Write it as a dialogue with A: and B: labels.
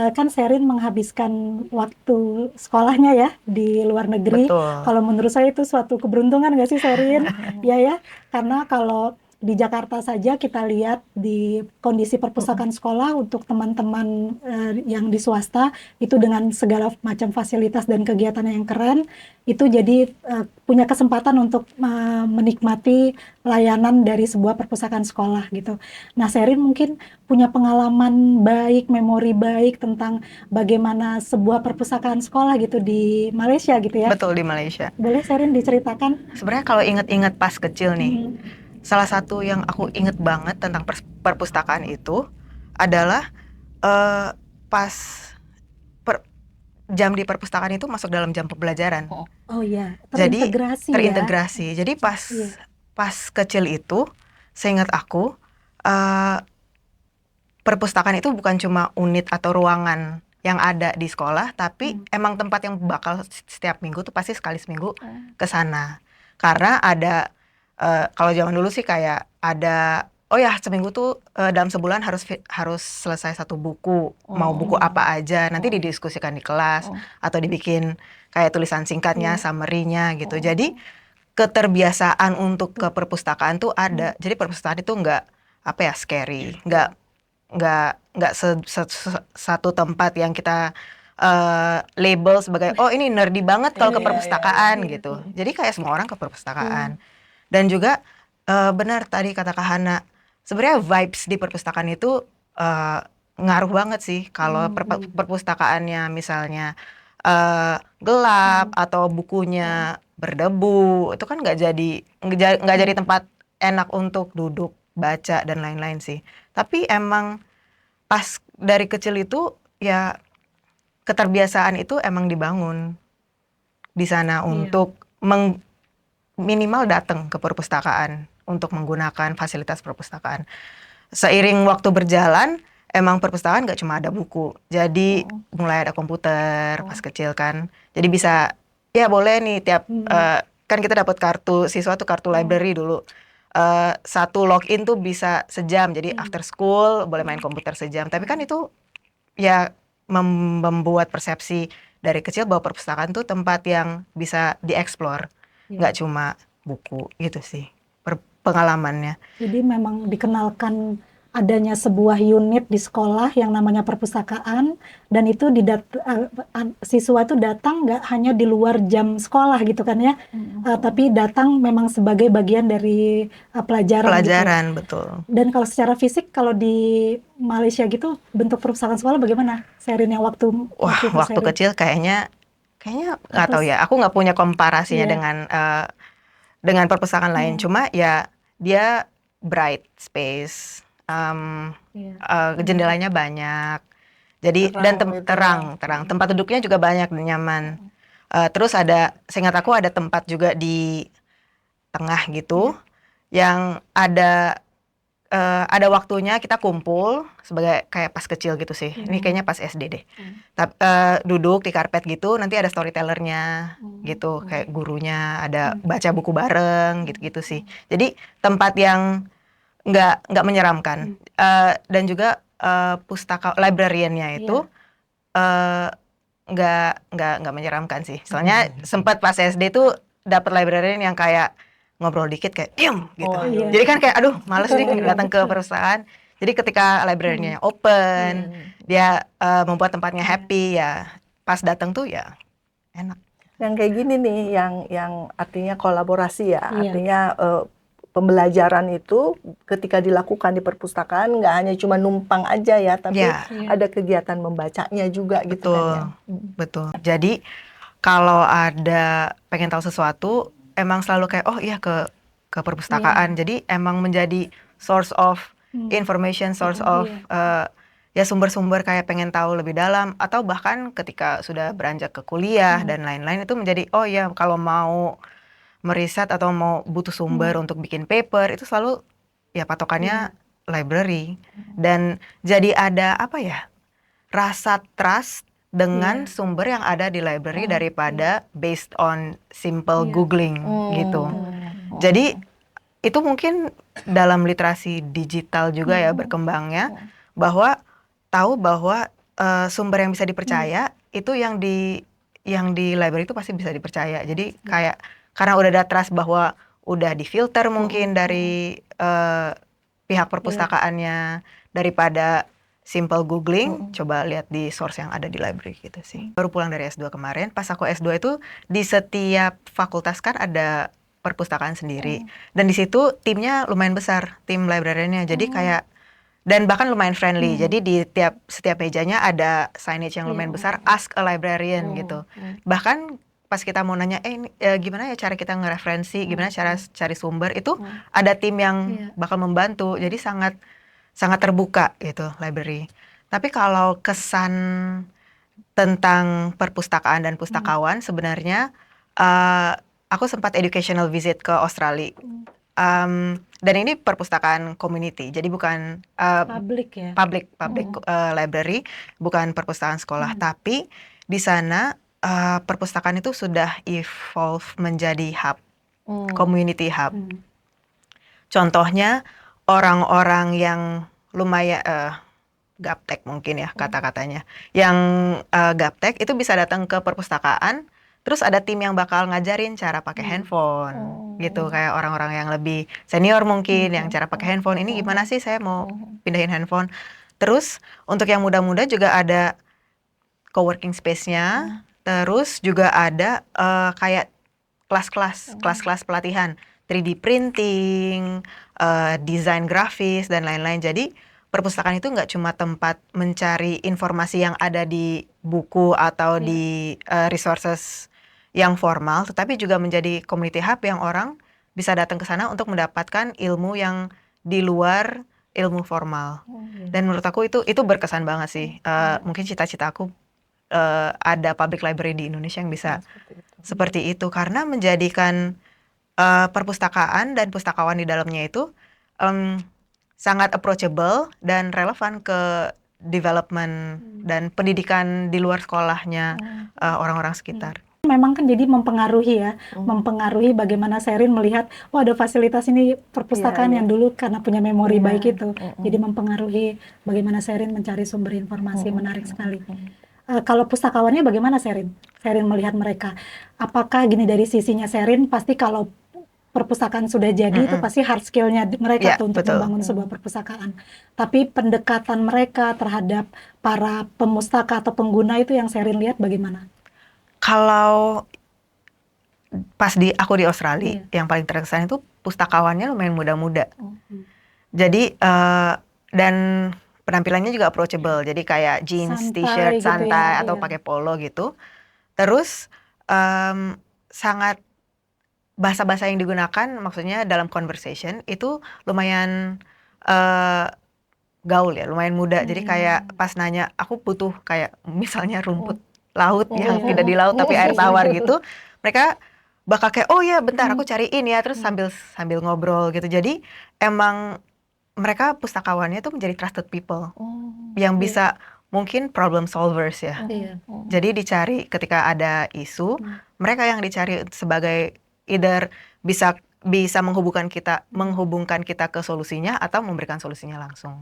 A: kan Sherin menghabiskan waktu sekolahnya ya di luar negeri.
B: Betul.
A: Kalau menurut saya itu suatu keberuntungan nggak sih Sherin? Ya ya, karena kalau di Jakarta saja kita lihat di kondisi
B: Mm-mm.
A: perpustakaan sekolah untuk teman-teman yang di swasta itu dengan segala macam fasilitas dan kegiatan yang keren, itu jadi punya kesempatan untuk menikmati layanan dari sebuah perpustakaan sekolah gitu. Nah, Sherin mungkin punya pengalaman baik, memori baik tentang bagaimana sebuah perpustakaan sekolah gitu di Malaysia gitu ya.
B: Betul, di Malaysia.
A: Boleh Sherin diceritakan?
B: Sebenarnya kalau inget-inget pas kecil nih,
A: Hmm.
B: salah satu yang aku inget banget tentang perpustakaan itu adalah eh, pas per- jam di perpustakaan itu masuk dalam jam pembelajaran.
A: Oh ya,
B: Jadi
A: terintegrasi ya.
B: terintegrasi. Jadi pas
A: Iya.
B: pas kecil itu, seingat aku, eh, perpustakaan itu bukan cuma unit atau ruangan yang ada di sekolah, tapi
A: Hmm.
B: emang tempat yang bakal setiap minggu tuh pasti sekali seminggu
A: Oh.
B: ke sana. Karena ada kalau zaman dulu sih kayak ada, oh ya seminggu tuh dalam sebulan harus selesai satu buku, mau buku
A: Hmm.
B: apa aja, nanti didiskusikan di kelas atau dibikin kayak tulisan singkatnya,
A: Iya.
B: summary-nya gitu. Jadi keterbiasaan untuk ke perpustakaan tuh
A: Hmm.
B: ada. Jadi perpustakaan itu nggak apa ya, scary, nggak satu tempat yang kita label sebagai oh ini nerdy banget kalau ke perpustakaan
A: Iya.
B: gitu. Jadi kayak semua orang ke
A: Iya.
B: perpustakaan. Dan juga benar tadi kata Kak Hana, sebenarnya vibes di perpustakaan itu eh, ngaruh banget sih. Kalau
A: Hmm.
B: perpustakaannya misalnya gelap
A: Hmm.
B: atau bukunya berdebu, itu kan nggak jadi tempat enak untuk duduk baca dan lain-lain sih. Tapi emang pas dari kecil itu ya keterbiasaan itu emang dibangun di sana
A: Iya.
B: untuk minimal datang ke perpustakaan untuk menggunakan fasilitas perpustakaan. Seiring waktu berjalan, emang perpustakaan nggak cuma ada buku. Jadi mulai ada komputer pas kecil kan. Jadi bisa ya boleh nih tiap
A: Hmm.
B: kan kita dapat kartu siswa tuh kartu library dulu. Satu login tuh bisa sejam. Jadi
A: Hmm.
B: after school boleh main komputer sejam. Tapi kan itu ya membuat persepsi dari kecil bahwa perpustakaan tuh tempat yang bisa dieksplor,
A: Iya.
B: nggak cuma buku gitu sih pengalamannya.
A: Jadi memang dikenalkan adanya sebuah unit di sekolah yang namanya perpustakaan, dan itu siswa itu datang nggak hanya di luar jam sekolah gitu kan ya, tapi datang memang sebagai bagian dari pelajaran gitu.
B: Pelajaran betul.
A: Dan kalau secara fisik, kalau di Malaysia gitu bentuk perpustakaan sekolah bagaimana? Sherin yang waktu
B: Wah,
A: waktu itu
B: waktu
A: Sherin
B: kecil kayaknya nggak
A: atau
B: tahu ya. Aku nggak punya komparasinya
A: iya.
B: dengan perpustakaan lain.
A: Hmm.
B: Cuma ya dia bright space,
A: Iya.
B: jendelanya banyak. Jadi dan terang. Tempat duduknya juga banyak dan nyaman. Terus seingat aku ada tempat juga di tengah gitu,
A: Iya.
B: yang ada waktunya kita kumpul sebagai kayak pas kecil gitu sih. Ini kayaknya pas SD deh. Tapi duduk di karpet gitu, nanti ada storytellernya gitu, kayak gurunya, ada baca buku bareng gitu-gitu sih. Jadi tempat yang nggak menyeramkan. Dan juga pustaka librariannya itu
A: Iya.
B: eh, nggak menyeramkan sih. Soalnya sempat pas SD tuh dapat librarian yang kayak ngobrol dikit kayak diem gitu.
A: Iya.
B: Jadi kan kayak aduh males nih datang ke perusahaan. Jadi ketika librariannya open, dia membuat tempatnya happy ya. Pas datang tuh ya enak.
C: Yang kayak gini nih, yang artinya kolaborasi ya,
A: Iya.
C: artinya pembelajaran itu ketika dilakukan di perpustakaan nggak hanya cuma numpang aja ya, tapi
B: Ya,
C: ada kegiatan membacanya juga gitu kan ya.
B: betul. Jadi kalau ada pengen tahu sesuatu, emang selalu kayak oh iya ke perpustakaan. Jadi emang menjadi source of information, source of ya sumber-sumber kayak pengen tahu lebih dalam, atau bahkan ketika sudah beranjak ke kuliah dan lain-lain itu menjadi oh ya kalau mau meriset atau mau butuh sumber untuk bikin paper itu selalu ya patokannya library. Dan jadi ada apa ya, rasa trust dengan sumber yang ada di library daripada based on simple googling gitu. Jadi itu mungkin dalam literasi digital juga ya berkembangnya, bahwa tahu bahwa sumber yang bisa dipercaya itu yang di library itu pasti bisa dipercaya. Jadi kayak karena udah ada trust bahwa udah difilter mungkin dari pihak perpustakaannya, daripada simple googling, coba lihat di source yang ada di library gitu sih. Baru pulang dari S2 kemarin, pas aku S2 itu di setiap fakultas kan ada perpustakaan sendiri. Dan di situ timnya lumayan besar, tim librariannya. Jadi kayak dan bahkan lumayan friendly. Jadi di setiap mejanya ada signage yang lumayan besar, ask a librarian gitu. Bahkan pas kita mau nanya, gimana ya cara kita ngereferensi, gimana cara cari sumber, itu ada tim yang bakal membantu. Jadi sangat sangat terbuka gitu library. Tapi kalau kesan tentang perpustakaan dan pustakawan sebenarnya aku sempat educational visit ke Australia. Dan ini perpustakaan community, jadi bukan
A: Public ya.
B: public library, bukan perpustakaan sekolah. Tapi di sana perpustakaan itu sudah evolve menjadi hub, community hub. Contohnya orang-orang yang lumayan gaptek mungkin ya kata-katanya, yang gaptek itu bisa datang ke perpustakaan. Terus ada tim yang bakal ngajarin cara pakai handphone gitu, kayak orang-orang yang lebih senior mungkin yang cara pakai handphone. Ini gimana sih saya mau pindahin handphone. Terus untuk yang muda-muda juga ada co-working space-nya. Terus juga ada kayak kelas-kelas pelatihan 3D printing, desain grafis dan lain-lain. Jadi perpustakaan itu nggak cuma tempat mencari informasi yang ada di buku atau di resources yang formal, tetapi juga menjadi community hub yang orang bisa datang ke sana untuk mendapatkan ilmu yang di luar ilmu formal. Dan menurut aku itu berkesan banget sih. Mungkin cita-cita aku ada public library di Indonesia yang bisa seperti itu, karena menjadikan perpustakaan dan pustakawan di dalamnya itu sangat approachable dan relevan ke development dan pendidikan di luar sekolahnya orang-orang sekitar.
A: Memang kan jadi mempengaruhi ya, mempengaruhi bagaimana Sherin melihat, ada fasilitas ini perpustakaan yang dulu karena punya memori baik itu, jadi mempengaruhi bagaimana Sherin mencari sumber informasi. Menarik sekali. Kalau pustakawannya bagaimana Sherin? Sherin melihat mereka, apakah gini dari sisinya Sherin, pasti kalau perpustakaan sudah jadi itu pasti hard skill-nya mereka tuh untuk membangun sebuah perpustakaan. Tapi pendekatan mereka terhadap para pemustaka atau pengguna itu yang Sherin lihat bagaimana?
B: Kalau pas aku di Australia, yang paling terkesan itu pustakawannya lumayan muda-muda. Jadi dan penampilannya juga approachable. Jadi kayak jeans, t-shirt, santai atau pakai polo gitu. Terus sangat bahasa-bahasa yang digunakan, maksudnya dalam conversation itu lumayan gaul ya, lumayan muda. Jadi kayak pas nanya, aku butuh kayak misalnya rumput laut yang tidak di laut tapi air tawar gitu, mereka bakal kayak, oh ya bentar aku cariin ya, terus sambil ngobrol gitu. Jadi emang mereka pustakawannya tuh menjadi trusted people yang bisa mungkin problem solvers ya. Jadi dicari ketika ada isu, mereka yang dicari sebagai either bisa menghubungkan kita ke solusinya atau memberikan solusinya langsung.